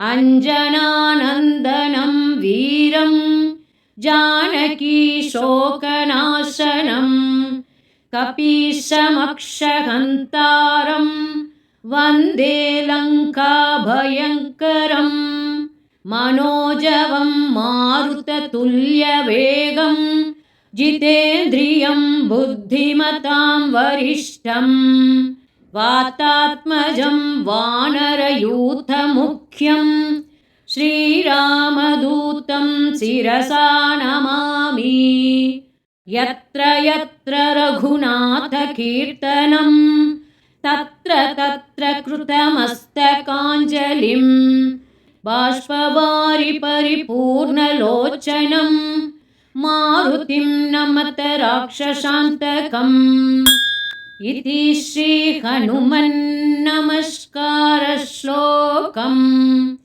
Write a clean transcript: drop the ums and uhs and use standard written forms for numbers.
अञ्जनानन्दनं वीरं जानकीशोकनाशनं कपीशमक्षहन्तारं वन्दे लङ्काभयङ्करम् मनोजवं मारुततुल्यवेगं जितेन्द्रियं बुद्धिमतां वरिष्ठं वातात्मजं वानरयूथमुख्यं श्रीरामदूतं शिरसा नमामि। यत्र यत्र रघुनाथकीर्तनं तत्र तत्र कृतमस्तकाञ्जलिं बाष्पवारि परिपूर्णलोचनं मारुतिं नमत राक्षसान्तकम्। इति श्रीहनुमन्नमस्कारश्लोकम्।